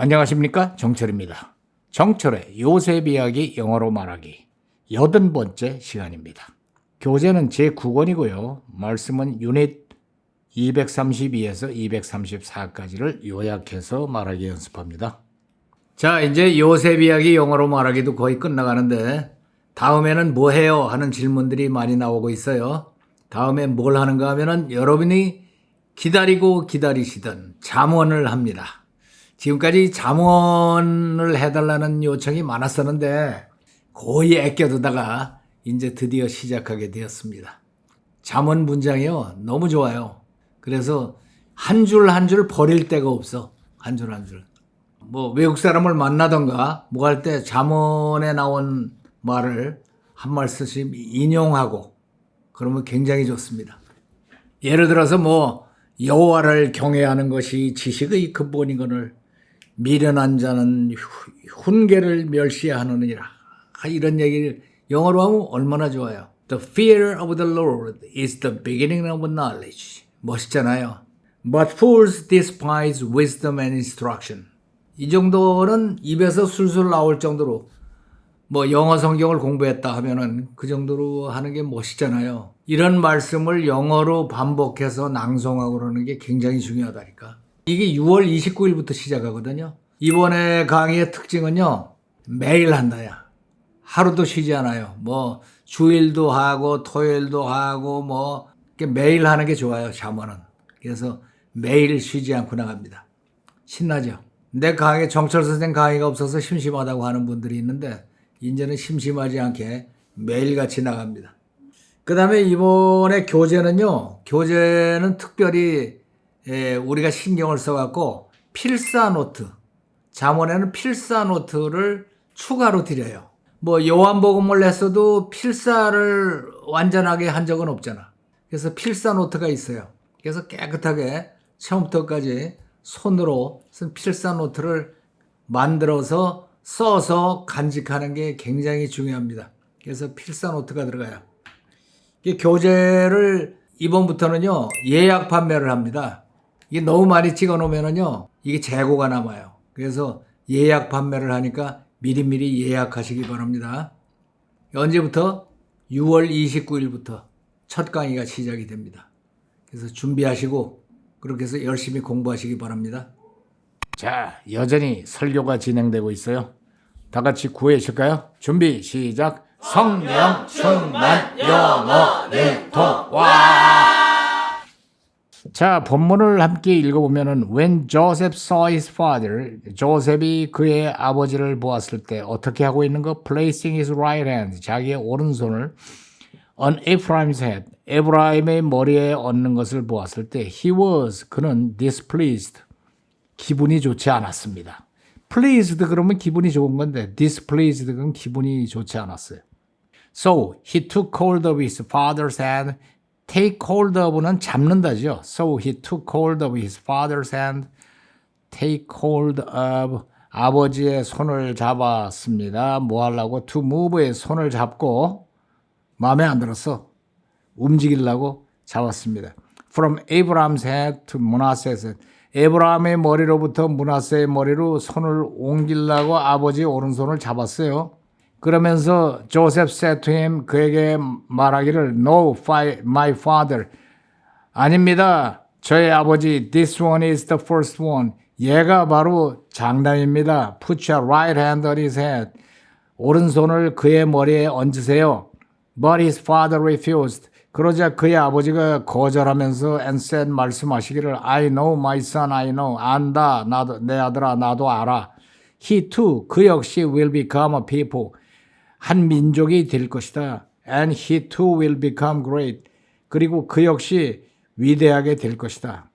안녕하십니까, 정철입니다. 정철의 요셉 이야기 영어로 말하기 80번째 시간입니다. 교재는 제9권이고요. 말씀은 유닛 232에서 234까지를 요약해서 말하기 연습합니다. 자, 이제 요셉 이야기 영어로 말하기도 거의 끝나가는데 다음에는 뭐 해요? 하는 질문들이 많이 나오고 있어요. 다음에 뭘 하는가 하면은 여러분이 기다리고 기다리시던 잠원을 합니다. 지금까지 잠원을 해달라는 요청이 많았었는데 거의 아껴두다가 이제 드디어 시작하게 되었습니다. 잠원 문장이요, 너무 좋아요. 그래서 한 줄 한 줄 버릴 데가 없어. 한 줄 한 줄. 뭐 외국 사람을 만나던가 뭐 할 때 잠원에 나온 말을 한 말씀씩 인용하고 그러면 굉장히 좋습니다. 예를 들어서 뭐 여호와를 경외하는 것이 지식의 근본이거늘 미련한 자는 훈계를 멸시하느니라. 이런 얘기를 영어로 하면 얼마나 좋아요. The fear of the Lord is the beginning of knowledge. 멋있잖아요. But fools despise wisdom and instruction. 이 정도는 입에서 술술 나올 정도로 뭐 영어 성경을 공부했다 하면은 그 정도로 하는 게 멋있잖아요. 이런 말씀을 영어로 반복해서 낭송하고 그러는 게 굉장히 중요하다니까. 이게 6월 29일부터 시작하거든요. 이번에 강의의 특징은요, 매일 한다야. 하루도 쉬지 않아요. 뭐 주일도 하고 토요일도 하고 뭐 매일 하는 게 좋아요, 잠원은. 그래서 매일 쉬지 않고 나갑니다. 신나죠? 내 강의, 정철 선생 강의가 없어서 심심하다고 하는 분들이 있는데 이제는 심심하지 않게 매일같이 나갑니다. 그 다음에 이번에 교재는요, 교재는 특별히 우리가 신경을 써갖고 필사노트, 잠원에는 필사노트를 추가로 드려요. 뭐 요한복음을 냈어도 필사를 완전하게 한 적은 없잖아. 그래서 필사노트가 있어요. 그래서 깨끗하게 처음부터까지 손으로 쓴 필사노트를 만들어서 써서 간직하는 게 굉장히 중요합니다. 그래서 필사노트가 들어가요. 이 교재를 이번부터는요, 예약 판매를 합니다. 이게 너무 많이 찍어 놓으면은요, 이게 재고가 남아요. 그래서 예약 판매를 하니까 미리미리 예약하시기 바랍니다. 언제부터? 6월 29일부터 첫 강의가 시작이 됩니다. 그래서 준비하시고 그렇게 해서 열심히 공부하시기 바랍니다. 자, 여전히 설교가 진행되고 있어요. 다 같이 구해실까요? 준비, 시작. 성령 충만 영어 일통 와. 자, 본문을 함께 읽어보면은 When Joseph saw his father, 조셉이 그의 아버지를 보았을 때 어떻게 하고 있는 거? Placing his right hand, 자기의 오른손을 on Ephraim's head, 에브라임의 머리에 얹는 것을 보았을 때 그는 displeased, 기분이 좋지 않았습니다. pleased 그러면 기분이 좋은 건데 displeased 그건 기분이 좋지 않았어요. So he took hold of his father's hand. Take hold of는 잡는다죠. So he took hold of his father's hand. Take hold of 아버지의 손을 잡았습니다. 뭐 하려고? To move의 손을 잡고 마음에 안 들었어. 움직이려고 잡았습니다. From Abraham's head to Manasseh's head. 에브라함의 머리로부터 므낫세의 머리로 손을 옮기려고 아버지 오른손을 잡았어요. 그러면서 조셉 said to him, 그에게 말하기를 No, my father. 아닙니다. 저의 아버지, this one is the first one. 얘가 바로 장남입니다. Put your right hand on his head. 오른손을 그의 머리에 얹으세요. But his father refused. 그러자 그의 아버지가 거절하면서 and said 말씀하시기를 I know my son, I know. 안다. 나도, 내 아들아, 나도 알아. He too, 그 역시 will become a people. 한 민족이 될 것이다. And he too will become great. 그리고 그 역시 위대하게 될 것이다.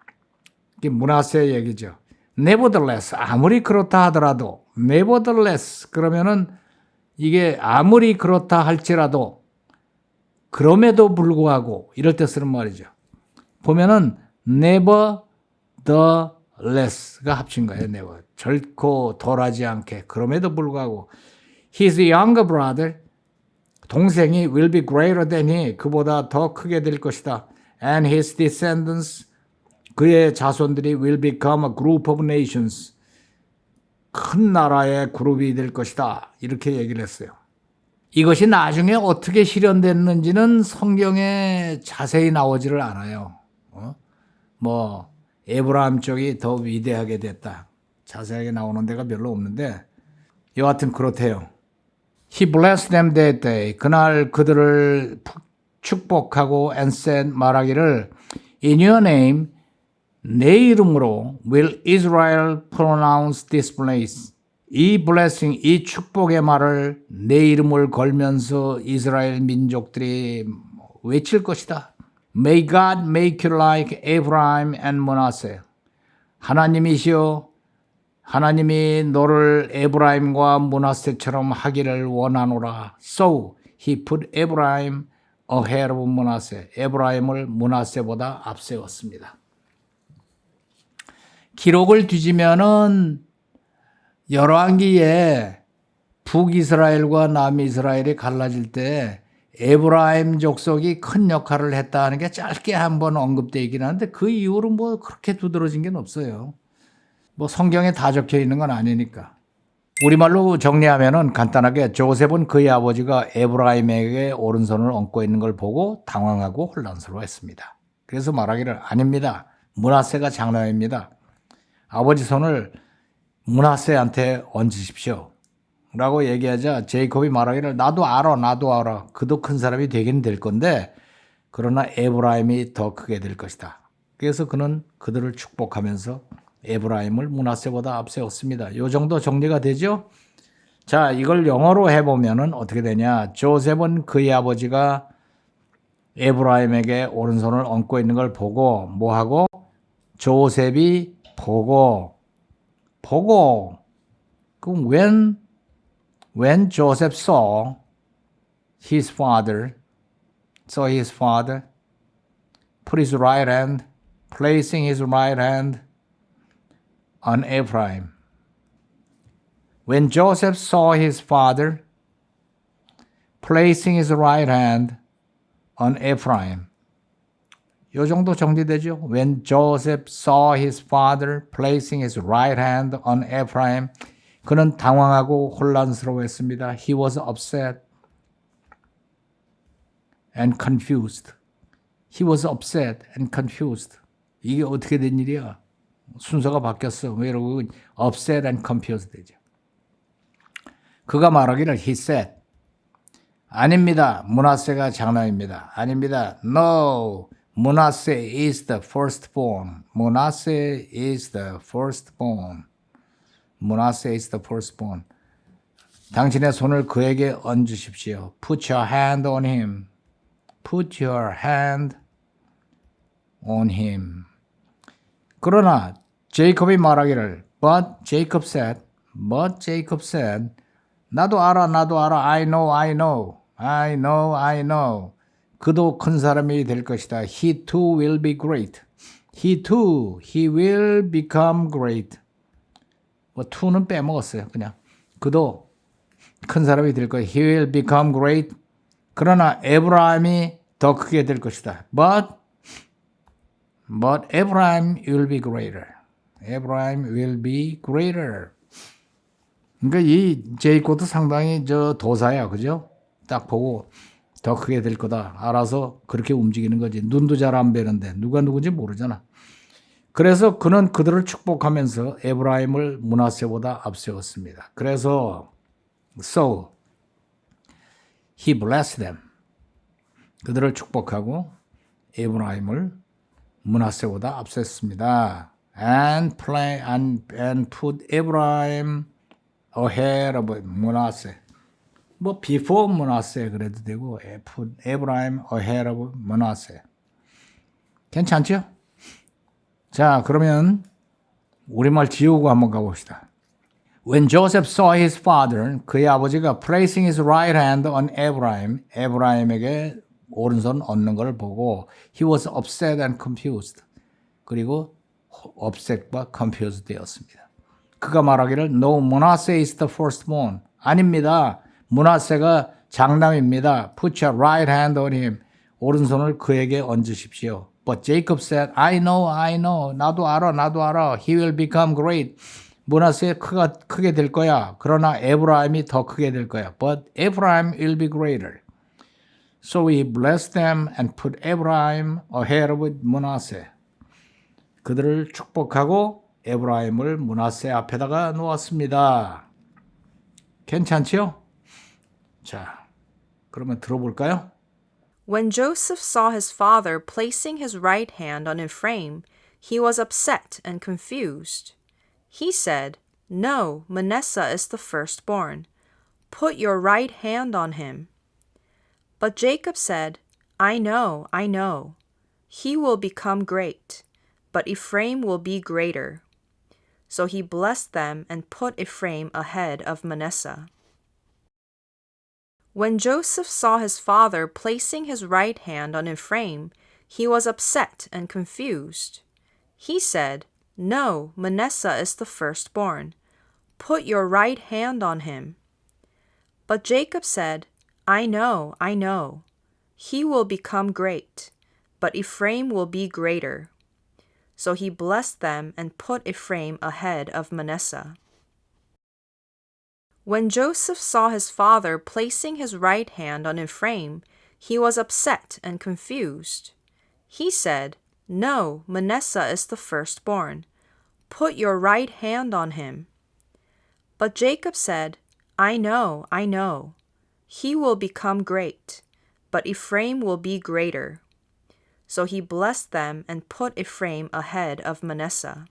이게 므낫세의 얘기죠. Nevertheless, 아무리 그렇다 하더라도 Nevertheless, 그러면은 이게 아무리 그렇다 할지라도 그럼에도 불구하고 이럴 때 쓰는 말이죠. 보면은 Nevertheless가 합친 거예요. Never. 결코 덜하지 않게 그럼에도 불구하고 His younger brother, 동생이 will be greater than he, 그보다 더 크게 될 것이다. And his descendants, 그의 자손들이 will become a group of nations, 큰 나라의 그룹이 될 것이다. 이렇게 얘기를 했어요. 이것이 나중에 어떻게 실현됐는지는 성경에 자세히 나오지를 않아요. 뭐 에브라임 쪽이 더 위대하게 됐다. 자세하게 나오는 데가 별로 없는데 여하튼 그렇대요. He blessed them that day. 그날 그들을 축복하고 and said 말하기를 In your name 내 이름으로 will Israel pronounce this place. 이 blessing, 이 축복의 말을 내 이름을 걸면서 이스라엘 민족들이 외칠 것이다. May God make you like Abraham and Manasseh. 하나님이시여, 하나님이 너를 에브라임과 므낫세처럼 하기를 원하노라. So he put Abraham ahead of Manasseh. 에브라임을 므낫세보다 앞세웠습니다. 기록을 뒤지면은 열왕기에 북이스라엘과 남이스라엘이 갈라질 때 에브라임 족속이 큰 역할을 했다 하는 게 짧게 한번 언급되어 있긴 한데 그 이후로 뭐 그렇게 두드러진 게 없어요. 뭐 성경에 다 적혀 있는 건 아니니까. 우리말로 정리하면은 간단하게 조셉은 그의 아버지가 에브라임에게 오른손을 얹고 있는 걸 보고 당황하고 혼란스러워했습니다. 그래서 말하기를 아닙니다. 므낫세가 장남입니다. 아버지 손을 므낫세한테 얹으십시오. 라고 얘기하자 제이콥이 말하기를 나도 알아. 그도 큰 사람이 되긴 될 건데 그러나 에브라임이 더 크게 될 것이다. 그래서 그는 그들을 축복하면서 에브라임을 므낫세보다 앞세웠습니다. 이 정도 정리가 되죠? 자, 이걸 영어로 해보면은 어떻게 되냐. 조셉은 그의 아버지가 에브라임에게 오른손을 얹고 있는 걸 보고 뭐하고? 조셉이 보고 그럼 when Joseph saw his father put his right hand, placing his right hand on Ephraim. When Joseph saw his father placing his right hand on Ephraim. 요 정도 정리되죠? When Joseph saw his father placing his right hand on Ephraim. 그는 당황하고 혼란스러워했습니다. He was upset and confused. He was upset and confused. 이게 어떻게 된 일이야? 순서가 바뀌었어. 왜 이러고 upset and confused 되죠. 그가 말하기를 he said 아닙니다. 므낫세가 장남입니다. 아닙니다. No. Manasseh is the firstborn. Manasseh is the firstborn. Manasseh is the firstborn. 당신의 손을 그에게 얹으십시오. Put your hand on him. Put your hand on him. 그러나 제이콥이 말하기를 But Jacob said 나도 알아. I know. 그도 큰 사람이 될 것이다. He too will be great. He will become great. 뭐 to는 빼먹었어요. 그냥 그도 큰 사람이 될 거예요. He will become great. 그러나 에브라임이 더 크게 될 것이다. But Abraham will be greater. Abraham will be greater. 그러니까 이 제이콥도 상당히 도사야, 그죠? 딱 보고 더 크게 될 거다. 알아서 그렇게 움직이는 거지. 눈도 잘 안 뵈는데 누가 누군지 모르잖아. 그래서 그는 그들을 축복하면서 에브라임을 므낫세보다 앞세웠습니다. 그래서 So he blessed them. 그들을 축복하고 에브라임을 므낫세보다 앞셌습니다. And put Abraham ahead of Manasseh. 뭐 before Manasseh 그래도 되고 put Abraham ahead of Manasseh. 괜찮죠? 자, 그러면 우리말 지우고 한번 가봅시다. When Joseph saw his father, 그의 아버지가 placing his right hand on Abraham, 에브라임에게 오른손 얹는 걸 보고 he was upset and confused. 그리고 upset과 confused 되었습니다. 그가 말하기를 No, Manasseh is the firstborn. 아닙니다. 므낫세가 장남입니다. Put your right hand on him. 오른손을 그에게 얹으십시오. But Jacob said, I know. 나도 알아. He will become great. 므낫세 크게 될 거야. 그러나 에브라임이 더 크게 될 거야. But Ephraim will be greater. So he blessed them and put Ephraim ahead of Manasseh. 그들을 축복하고 에브라임을 므낫세 앞에다가 놓았습니다. 괜찮지요? 자, 그러면 들어볼까요? When Joseph saw his father placing his right hand on Ephraim, he was upset and confused. He said, "No, Manasseh is the firstborn. Put your right hand on him." But Jacob said, I know. He will become great, but Ephraim will be greater. So he blessed them and put Ephraim ahead of Manasseh. When Joseph saw his father placing his right hand on Ephraim, he was upset and confused. He said, No, Manasseh is the firstborn. Put your right hand on him. But Jacob said, I know. He will become great, but Ephraim will be greater. So he blessed them and put Ephraim ahead of Manasseh. When Joseph saw his father placing his right hand on Ephraim, he was upset and confused. He said, No, Manasseh is the firstborn. Put your right hand on him. But Jacob said, I know. He will become great, but Ephraim will be greater. So he blessed them and put Ephraim ahead of Manasseh.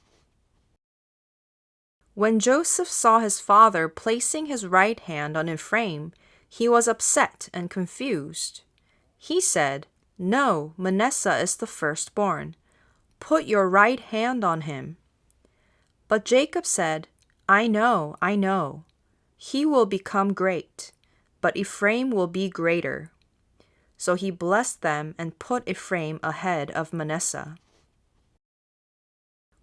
When Joseph saw his father placing his right hand on Ephraim, he was upset and confused. He said, No, Manasseh is the firstborn. Put your right hand on him. But Jacob said, I know. He will become great, but Ephraim will be greater. So he blessed them and put Ephraim ahead of Manasseh.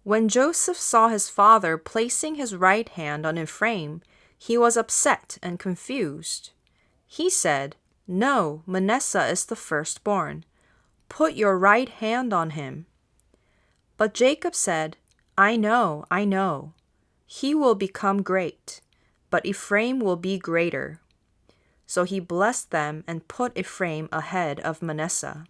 When Joseph saw his father placing his right hand on Ephraim, he was upset and confused. He said, No, Manasseh is the firstborn. Put your right hand on him. But Jacob said, I know. He will become great, but Ephraim will be greater. So he blessed them and put Ephraim ahead of Manasseh.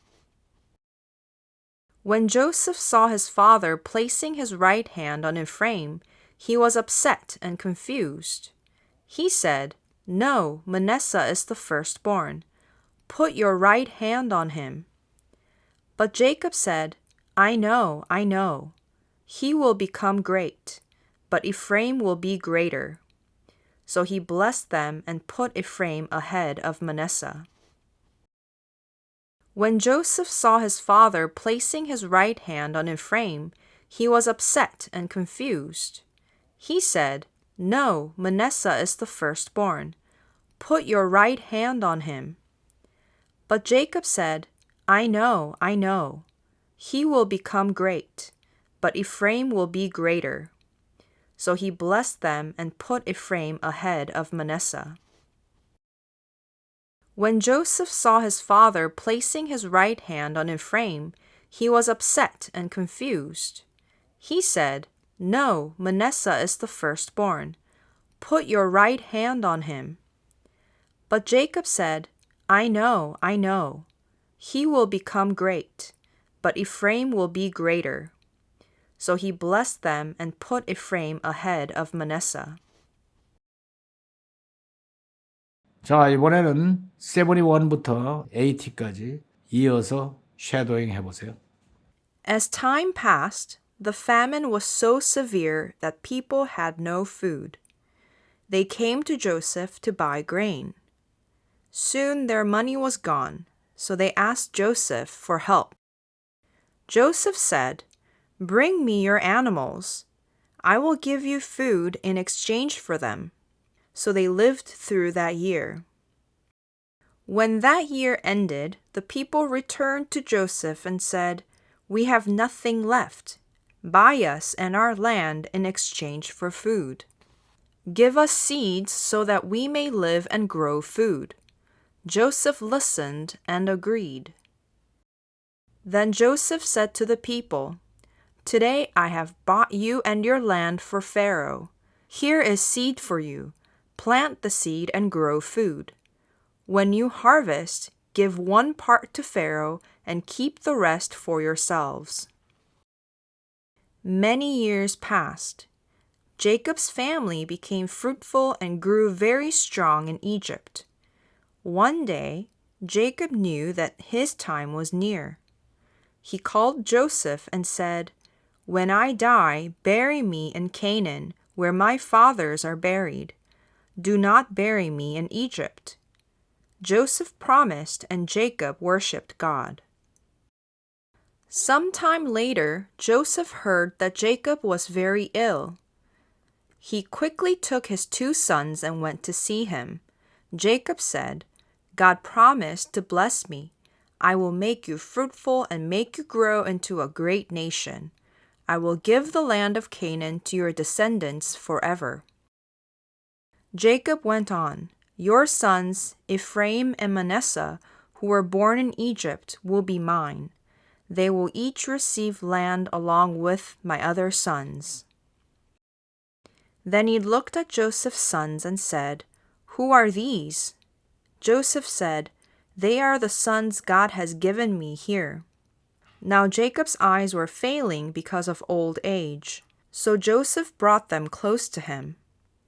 When Joseph saw his father placing his right hand on Ephraim, he was upset and confused. He said, No, Manasseh is the firstborn. Put your right hand on him. But Jacob said, I know. He will become great, but Ephraim will be greater. So he blessed them and put Ephraim ahead of Manasseh. When Joseph saw his father placing his right hand on Ephraim, he was upset and confused. He said, No, Manasseh is the firstborn. Put your right hand on him. But Jacob said, I know. He will become great, but Ephraim will be greater. So he blessed them and put Ephraim ahead of Manasseh. When Joseph saw his father placing his right hand on Ephraim, he was upset and confused. He said, No, Manasseh is the firstborn. Put your right hand on him. But Jacob said, I know. He will become great, but Ephraim will be greater. So he blessed them and put Ephraim ahead of Manasseh. 자, 이번에는 71부터 80까지 이어서 쉐도잉 해보세요. As time passed, the famine was so severe that people had no food. They came to Joseph to buy grain. Soon their money was gone, so they asked Joseph for help. Joseph said, Bring me your animals. I will give you food in exchange for them. So they lived through that year. When that year ended, the people returned to Joseph and said, We have nothing left. Buy us and our land in exchange for food. Give us seeds so that we may live and grow food. Joseph listened and agreed. Then Joseph said to the people, Today I have bought you and your land for Pharaoh. Here is seed for you. Plant the seed and grow food. When you harvest, give 1 part to Pharaoh and keep the rest for yourselves. Many years passed. Jacob's family became fruitful and grew very strong in Egypt. One day, Jacob knew that his time was near. He called Joseph and said, "When I die, bury me in Canaan, where my fathers are buried. Do not bury me in Egypt." Joseph promised, and Jacob worshipped God. Sometime later, Joseph heard that Jacob was very ill. He quickly took his 2 sons and went to see him. Jacob said, "God promised to bless me. I will make you fruitful and make you grow into a great nation. I will give the land of Canaan to your descendants forever." Jacob went on, "Your sons, Ephraim and Manasseh, who were born in Egypt, will be mine. They will each receive land along with my other sons." Then he looked at Joseph's sons and said, "Who are these?" Joseph said, "They are the sons God has given me here." Now Jacob's eyes were failing because of old age, so Joseph brought them close to him.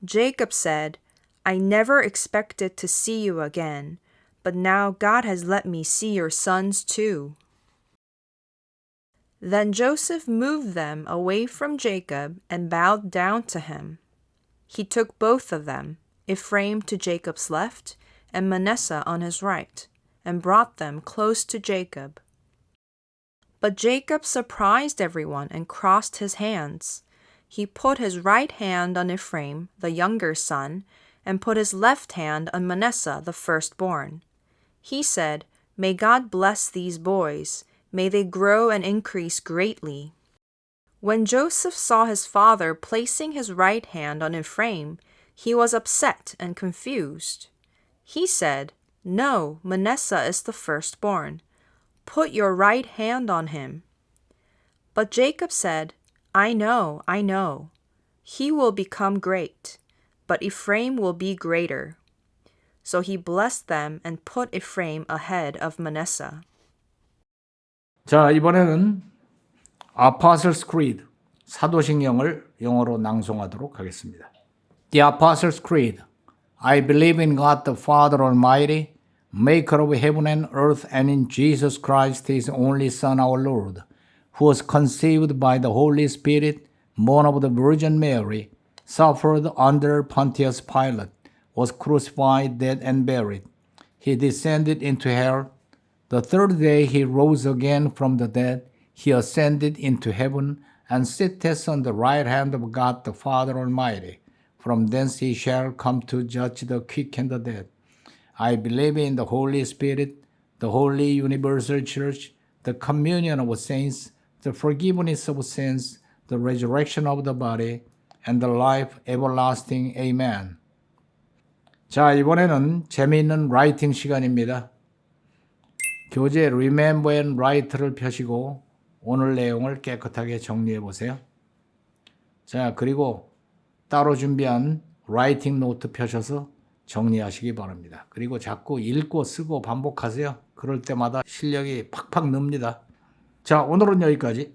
Jacob said, "I never expected to see you again, but now God has let me see your sons too." Then Joseph moved them away from Jacob and bowed down to him. He took both of them, Ephraim to Jacob's left and Manasseh on his right, and brought them close to Jacob. But Jacob surprised everyone and crossed his hands. He put his right hand on Ephraim, the younger son, and put his left hand on Manasseh, the firstborn. He said, "May God bless these boys. May they grow and increase greatly." When Joseph saw his father placing his right hand on Ephraim, he was upset and confused. He said, "No, Manasseh is the firstborn. Put your right hand on him." But Jacob said, I know. He will become great, but Ephraim will be greater." So he blessed them and put Ephraim ahead of Manasseh. 자, 이번에는 Apostles' Creed, 사도신경을 영어로 낭송하도록 하겠습니다. The Apostles' Creed. I believe in God the Father Almighty, maker of heaven and earth, and in Jesus Christ, his only Son, our Lord, who was conceived by the Holy Spirit, born of the Virgin Mary, suffered under Pontius Pilate, was crucified, dead, and buried. He descended into hell. The third day he rose again from the dead. He ascended into heaven and sitteth on the right hand of God the Father Almighty. From thence he shall come to judge the quick and the dead. I believe in the Holy Spirit, the holy universal church, the communion of saints, the forgiveness of sins, the resurrection of the body, and the life everlasting. Amen. 자, 이번에는 재미있는 라이팅 시간입니다. 교재 Remember and Write를 펴시고 오늘 내용을 깨끗하게 정리해 보세요. 자, 그리고 따로 준비한 라이팅 노트 펴셔서 정리하시기 바랍니다. 그리고 자꾸 읽고 쓰고 반복하세요. 그럴 때마다 실력이 팍팍 늡니다. 자, 오늘은 여기까지.